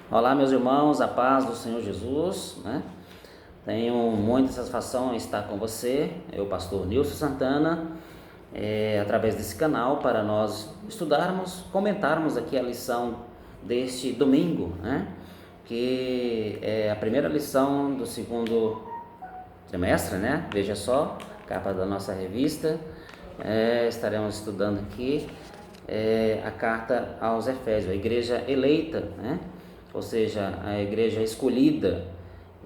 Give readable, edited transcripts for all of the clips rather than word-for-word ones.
Olá, meus irmãos, a paz do Senhor Jesus, né? Tenho muita satisfação em estar com você, eu, pastor Nilson Santana, através desse canal, para nós estudarmos, comentarmos aqui a lição deste domingo, né? Que é a primeira lição do segundo trimestre, né? Veja só, capa da nossa revista. Estaremos estudando aqui a carta aos Efésios, a igreja eleita, né? Ou seja, a igreja escolhida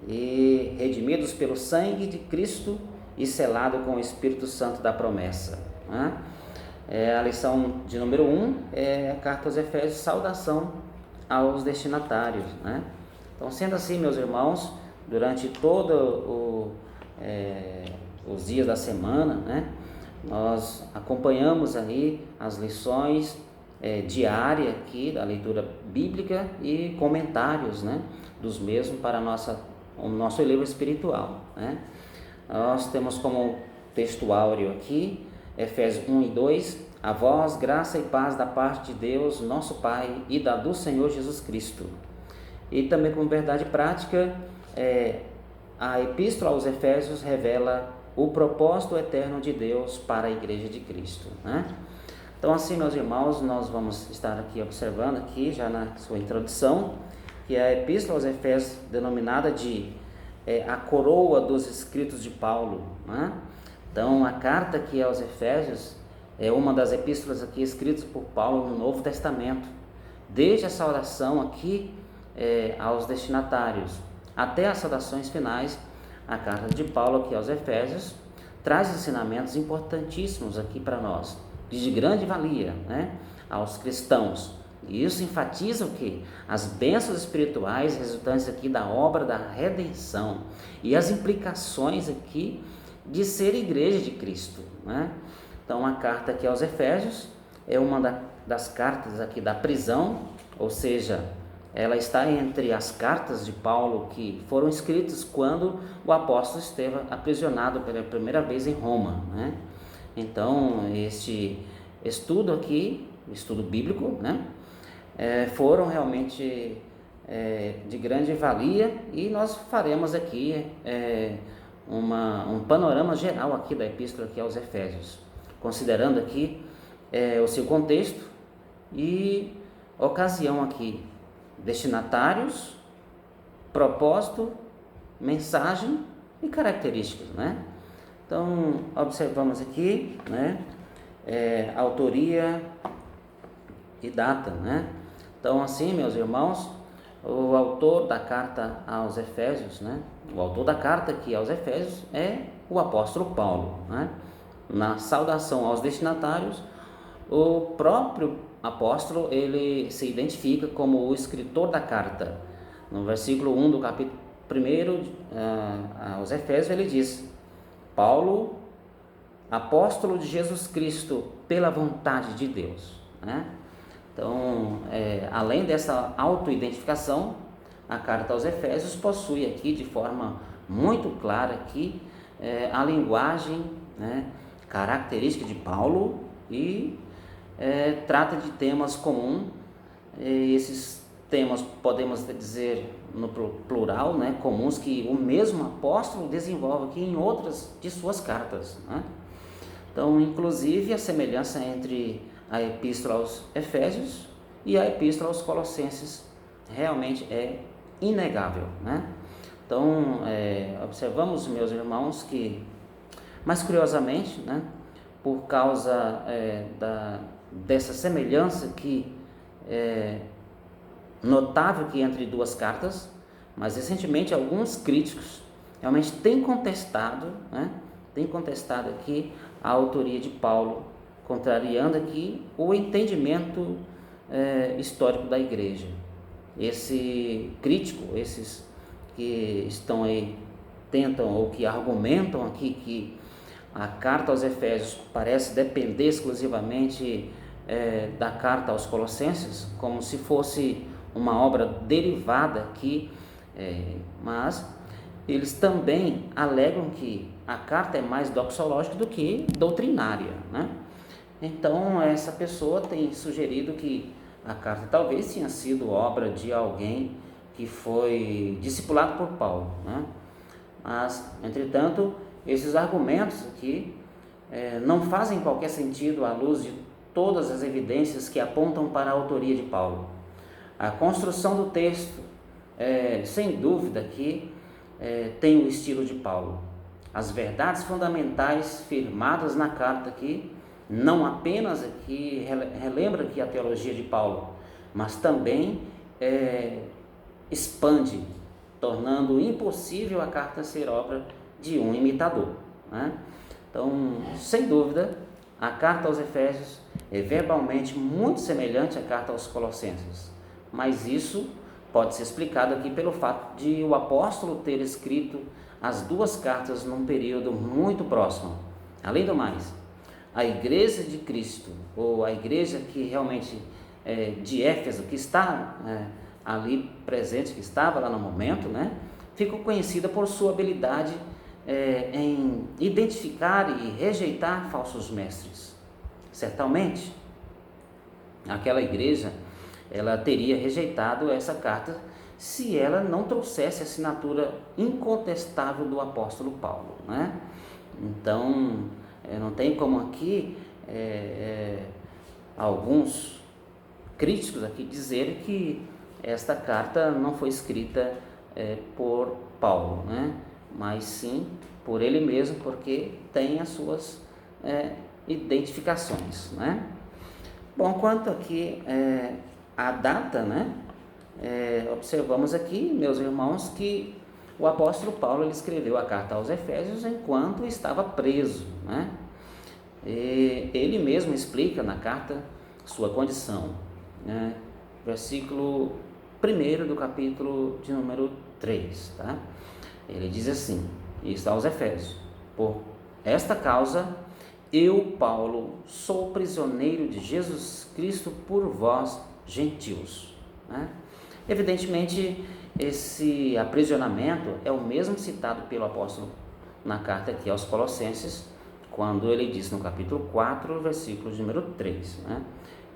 e redimidos pelo sangue de Cristo e selado com o Espírito Santo da promessa, né? A lição de número 1 é a carta aos Efésios, saudação aos destinatários, né? Então, sendo assim, meus irmãos, durante todo os dias da semana, né, nós acompanhamos aí as lições diárias aqui da leitura bíblica e comentários, né, dos mesmos para o nosso livro espiritual, né? Nós temos como texto áureo aqui Efésios 1 e 2: a vós graça e paz da parte de Deus nosso Pai e do Senhor Jesus Cristo. E também como verdade prática, a epístola aos Efésios revela o propósito eterno de Deus para a igreja de Cristo, né? Então, assim, meus irmãos, nós vamos estar aqui observando aqui já na sua introdução que a epístola aos Efésios, denominada de a coroa dos escritos de Paulo, né? Então, a carta aqui aos Efésios é uma das epístolas aqui escritas por Paulo no Novo Testamento, desde a saudação aqui aos destinatários até as saudações finais. A carta de Paulo aqui aos Efésios traz ensinamentos importantíssimos aqui para nós, de grande valia, né, aos cristãos. E isso enfatiza o que? As bênçãos espirituais resultantes aqui da obra da redenção e as implicações aqui de ser igreja de Cristo, né? Então, a carta aqui aos Efésios é uma das cartas aqui da prisão, ou seja, ela está entre as cartas de Paulo que foram escritas quando o apóstolo esteve aprisionado pela primeira vez em Roma, né? Então, este estudo aqui, estudo bíblico, né, foram realmente de grande valia, e nós faremos aqui um panorama geral aqui da epístola aqui aos Efésios, considerando aqui o seu contexto e ocasião aqui, destinatários, propósito, mensagem e características, né? Então, observamos aqui, né, autoria e data, né? Então, assim, meus irmãos, o autor da carta aos Efésios, né, o autor da carta aqui aos Efésios é o apóstolo Paulo, né? Na saudação aos destinatários, o próprio apóstolo, ele se identifica como o escritor da carta. No versículo 1 do capítulo 1 aos Efésios, ele diz: Paulo, apóstolo de Jesus Cristo, pela vontade de Deus, né? Então, além dessa autoidentificação, a carta aos Efésios possui aqui de forma muito clara aqui a linguagem, né, característica de Paulo, e trata de temas comuns. Esses temas podemos dizer no plural, né, comuns, que o mesmo apóstolo desenvolve aqui em outras de suas cartas, né? Então, inclusive, a semelhança entre a epístola aos Efésios e a epístola aos Colossenses realmente é inegável, né? Então, observamos, meus irmãos, que, mais curiosamente, né, por causa dessa semelhança que notável que entre duas cartas, mas recentemente alguns críticos realmente têm contestado, né, aqui a autoria de Paulo, contrariando aqui o entendimento histórico da igreja. Esse crítico, esses que estão aí, tentam ou que argumentam aqui que a carta aos Efésios parece depender exclusivamente da carta aos Colossenses, como se fosse uma obra derivada aqui, mas eles também alegam que a carta é mais doxológica do que doutrinária, né? Então, essa pessoa tem sugerido que a carta talvez tenha sido obra de alguém que foi discipulado por Paulo, né? Mas, entretanto, esses argumentos aqui não fazem qualquer sentido à luz de todas as evidências que apontam para a autoria de Paulo. A construção do texto, sem dúvida que tem o estilo de Paulo. As verdades fundamentais firmadas na carta aqui, não apenas aqui relembra aqui a teologia de Paulo, mas também expande, tornando impossível a carta ser obra de um imitador, né? Então, sem dúvida, a carta aos Efésios é verbalmente muito semelhante à carta aos Colossenses, mas isso pode ser explicado aqui pelo fato de o apóstolo ter escrito as duas cartas num período muito próximo. Além do mais, a igreja de Cristo, ou a igreja que realmente de Éfeso, que está ali presente, que estava lá no momento, né, ficou conhecida por sua habilidade em identificar e rejeitar falsos mestres. Certamente, aquela igreja, ela teria rejeitado essa carta se ela não trouxesse a assinatura incontestável do apóstolo Paulo, né? Então, não tem como aqui alguns críticos aqui dizerem que esta carta não foi escrita por Paulo, né? Mas sim por ele mesmo, porque tem as suas identificações, né? Bom, quanto aqui a data, né? Observamos aqui, meus irmãos, que o apóstolo Paulo ele escreveu a carta aos Efésios enquanto estava preso, né? Ele mesmo explica na carta sua condição, né? Versículo 1 do capítulo de número 3, tá? Ele diz assim, e está aos Efésios: por esta causa, eu, Paulo, sou prisioneiro de Jesus Cristo por vós, gentios, né? Evidentemente, esse aprisionamento é o mesmo citado pelo apóstolo na carta aqui aos Colossenses, quando ele diz no capítulo 4, versículo de número 3, né?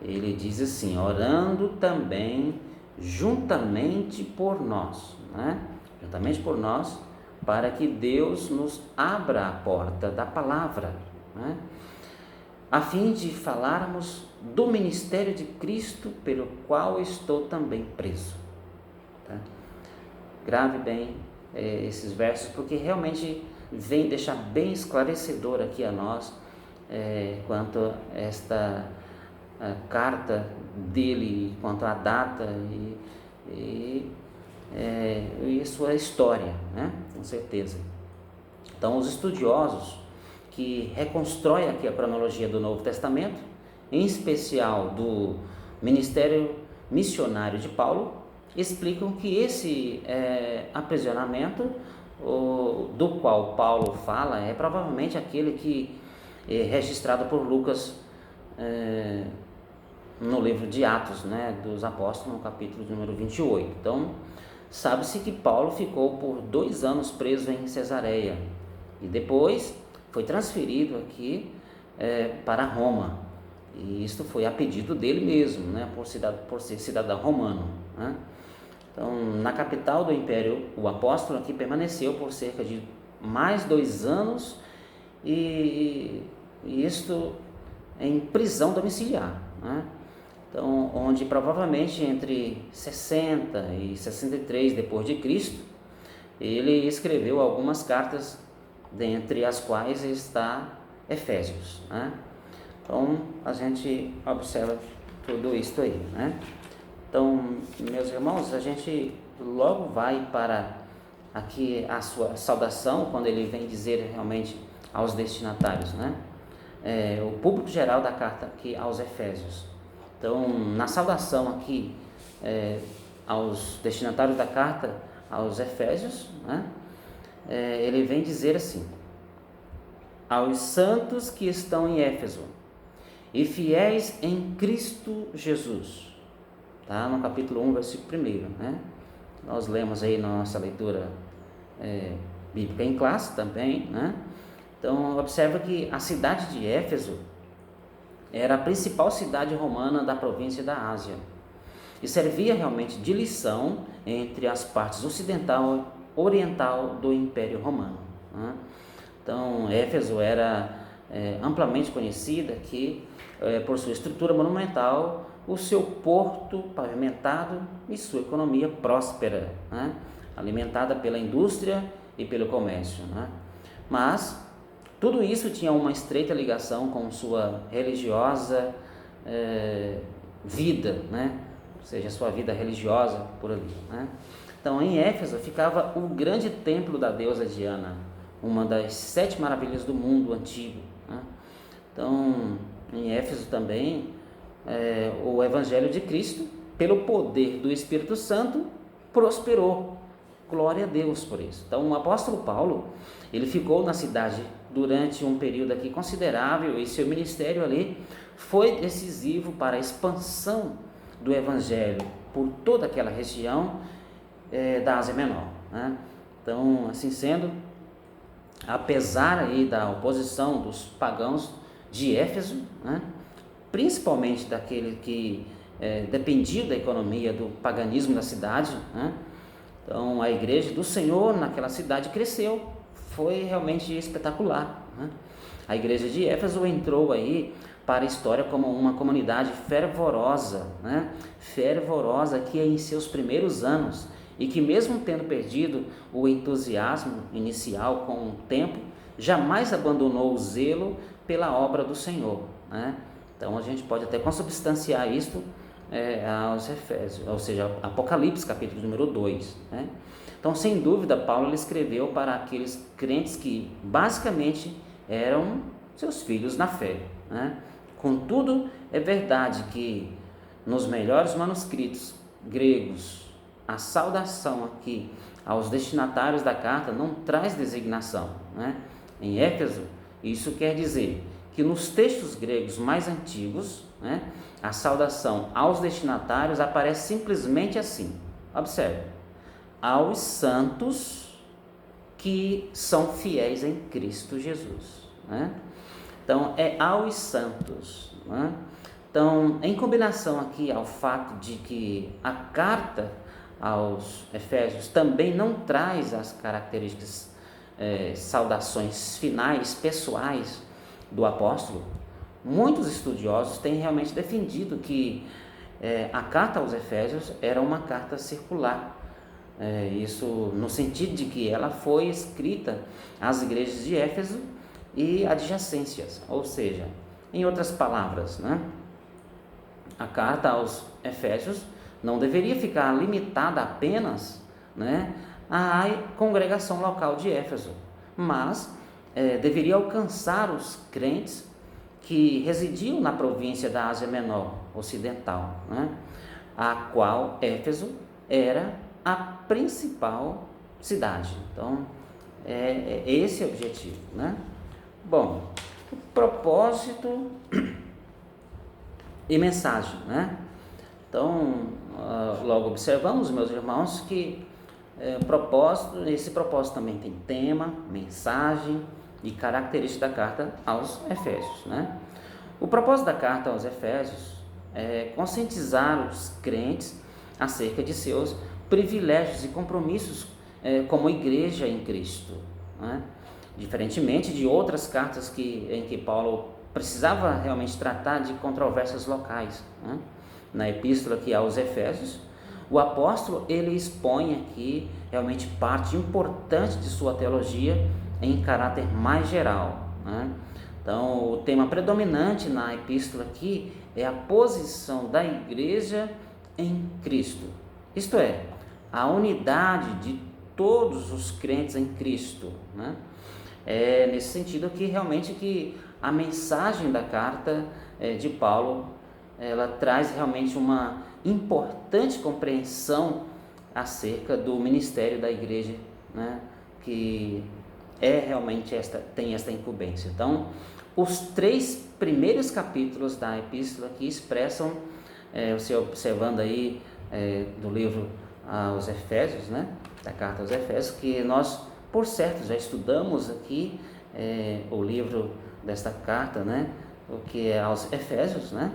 Ele diz assim: orando também juntamente por nós, né? Juntamente por nós, para que Deus nos abra a porta da palavra, né? A fim de falarmos do ministério de Cristo, pelo qual estou também preso, tá? Grave bem esses versos, porque realmente vem deixar bem esclarecedor aqui a nós quanto a esta carta dele, quanto à data e sua história, né? Com certeza. Então, os estudiosos que reconstroem aqui a cronologia do Novo Testamento, em especial do ministério missionário de Paulo, explicam que esse aprisionamento do qual Paulo fala é provavelmente aquele que é registrado por Lucas no livro de Atos, né, dos Apóstolos, no capítulo número 28. Então, sabe-se que Paulo ficou por 2 anos preso em Cesareia e depois foi transferido aqui para Roma, e isto foi a pedido dele mesmo, né, por ser cidadão romano, né? Então, na capital do império, o apóstolo aqui permaneceu por cerca de mais 2 anos e isto em prisão domiciliar, né? Então, onde provavelmente entre 60 e 63 depois de Cristo, ele escreveu algumas cartas, dentre as quais está Efésios, né? Então, a gente observa tudo isso aí, né? Então, meus irmãos, a gente logo vai para aqui a sua saudação, quando ele vem dizer realmente aos destinatários, né? O público geral da carta aqui aos Efésios. Então, na saudação aqui aos destinatários da carta aos Efésios, né? Ele vem dizer assim: aos santos que estão em Éfeso e fiéis em Cristo Jesus. Tá? No capítulo 1, versículo 1, né? Nós lemos aí na nossa leitura bíblica em classe também, né? Então, observa que a cidade de Éfeso era a principal cidade romana da província da Ásia. e servia realmente de lição entre as partes ocidental e oriental do Império Romano, né? Então, Éfeso era amplamente conhecida por sua estrutura monumental, o seu porto pavimentado e sua economia próspera, né? Alimentada pela indústria e pelo comércio, né? Mas tudo isso tinha uma estreita ligação com sua religiosa vida, né? Ou seja, sua vida religiosa por ali, né? Então, em Éfeso ficava o grande templo da deusa Diana, uma das 7 maravilhas do mundo antigo, né? Então, em Éfeso também, o Evangelho de Cristo, pelo poder do Espírito Santo, prosperou. Glória a Deus por isso. Então, o apóstolo Paulo, ele ficou na cidade durante um período aqui considerável, e seu ministério ali foi decisivo para a expansão do Evangelho por toda aquela região da Ásia Menor, né? Então, assim sendo, apesar aí da oposição dos pagãos de Éfeso, né, principalmente daquele que dependia da economia do paganismo da cidade, né, então a igreja do Senhor naquela cidade cresceu, foi realmente espetacular, né? A igreja de Éfeso entrou aí para a história como uma comunidade fervorosa, né? Fervorosa que em seus primeiros anos, e que mesmo tendo perdido o entusiasmo inicial com o tempo, jamais abandonou o zelo pela obra do Senhor, né? Então a gente pode até consubstanciar isto aos Efésios, ou seja, Apocalipse capítulo número 2, né? Então, sem dúvida, Paulo ele escreveu para aqueles crentes que basicamente eram seus filhos na fé, né? Contudo, é verdade que nos melhores manuscritos gregos, a saudação aqui aos destinatários da carta não traz designação, né? Em Éfeso, isso quer dizer que nos textos gregos mais antigos, né, a saudação aos destinatários aparece simplesmente assim. Observe: aos santos que são fiéis em Cristo Jesus, né? Então, é aos santos, né? Então, em combinação aqui ao fato de que a carta aos Efésios também não traz as características, saudações finais, pessoais do apóstolo, muitos estudiosos têm realmente defendido que a carta aos Efésios era uma carta circular. Isso no sentido de que ela foi escrita às igrejas de Éfeso e adjacências, ou seja, em outras palavras, né, a carta aos Efésios não deveria ficar limitada apenas, né, à congregação local de Éfeso, mas deveria alcançar os crentes que residiam na província da Ásia Menor Ocidental, né, a qual Éfeso era a principal cidade. Então, esse é o objetivo, né? Bom, o propósito e mensagem, né? Então, logo observamos, meus irmãos, que esse propósito também tem tema, mensagem e característica da carta aos Efésios, né? O propósito da carta aos Efésios é conscientizar os crentes acerca de seus privilégios e compromissos como igreja em Cristo, né? Diferentemente de outras cartas em que Paulo precisava realmente tratar de controvérsias locais, né? Na epístola aqui aos Efésios, o apóstolo ele expõe aqui realmente parte importante de sua teologia em caráter mais geral, né? Então, o tema predominante na epístola aqui é a posição da igreja em Cristo, isto é, a unidade de todos os crentes em Cristo, né? É nesse sentido que realmente que a mensagem da carta de Paulo, ela traz realmente uma importante compreensão acerca do ministério da igreja, né? Que realmente tem esta incumbência. Então, os 3 primeiros capítulos da epístola que expressam, você observando aí do livro aos Efésios, né? Da carta aos Efésios, que nós, por certo, já estudamos aqui o livro desta carta, né? O que é aos Efésios, né?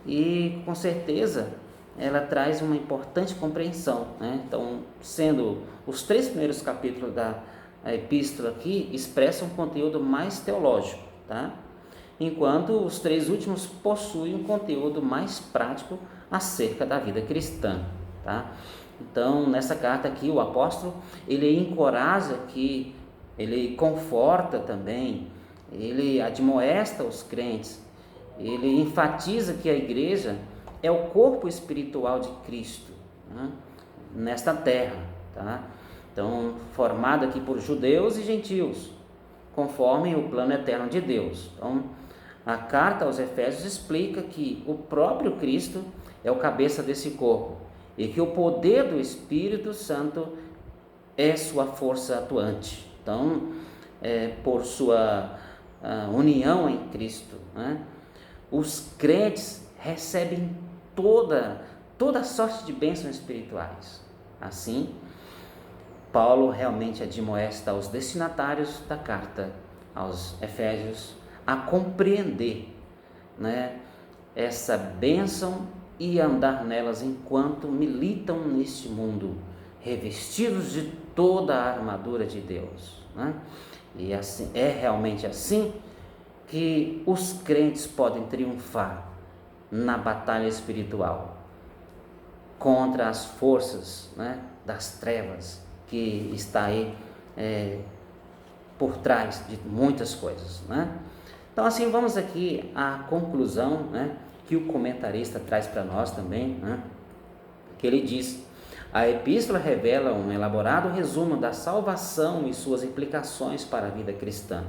E com certeza ela traz uma importante compreensão, né? Então, sendo os 3 primeiros capítulos da epístola aqui, expressam um conteúdo mais teológico, tá? Enquanto os 3 últimos possuem um conteúdo mais prático acerca da vida cristã, tá? Então, nessa carta aqui, o apóstolo, ele encoraja que, ele conforta também, ele admoesta os crentes, ele enfatiza que a igreja é o corpo espiritual de Cristo, né, nesta terra, tá? Então, formado aqui por judeus e gentios, conforme o plano eterno de Deus. Então, a carta aos Efésios explica que o próprio Cristo é o cabeça desse corpo e que o poder do Espírito Santo é sua força atuante. Então, por sua união em Cristo, né, os crentes recebem toda sorte de bênçãos espirituais. Assim, Paulo realmente admoesta aos destinatários da carta aos Efésios a compreender, né, essa bênção e andar nelas enquanto militam neste mundo, revestidos de toda a armadura de Deus, né? E assim, é realmente assim que os crentes podem triunfar na batalha espiritual contra as forças, né, das trevas que está aí por trás de muitas coisas, né? Então, assim, vamos aqui à conclusão, né, que o comentarista traz para nós também, né, que ele diz: a epístola revela um elaborado resumo da salvação e suas implicações para a vida cristã,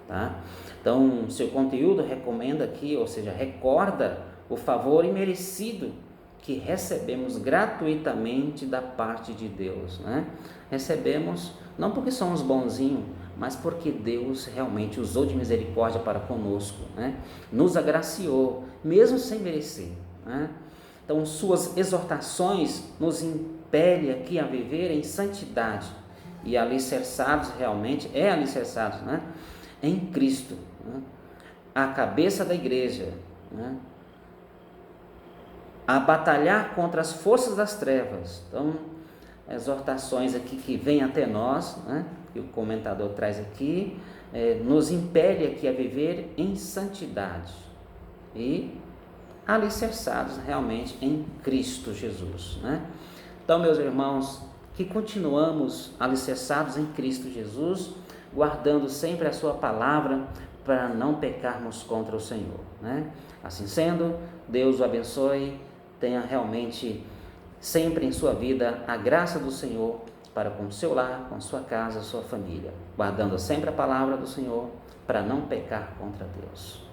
tá? Então, seu conteúdo recomenda aqui, ou seja, recorda o favor imerecido que recebemos gratuitamente da parte de Deus, né? Recebemos não porque somos bonzinhos, mas porque Deus realmente usou de misericórdia para conosco, né? Nos agraciou, mesmo sem merecer, né? Então, suas exortações nos impelem aqui a viver em santidade e alicerçados né, em Cristo, né, a cabeça da igreja, né, a batalhar contra as forças das trevas. Então, exortações aqui que vêm até nós, né, que o comentador traz aqui, nos impele aqui a viver em santidade e alicerçados realmente em Cristo Jesus, né? Então, meus irmãos, que continuamos alicerçados em Cristo Jesus, guardando sempre a sua palavra para não pecarmos contra o Senhor, né? Assim sendo, Deus o abençoe, tenha realmente sempre em sua vida a graça do Senhor para com o seu lar, com sua casa, sua família, guardando sempre a palavra do Senhor para não pecar contra Deus.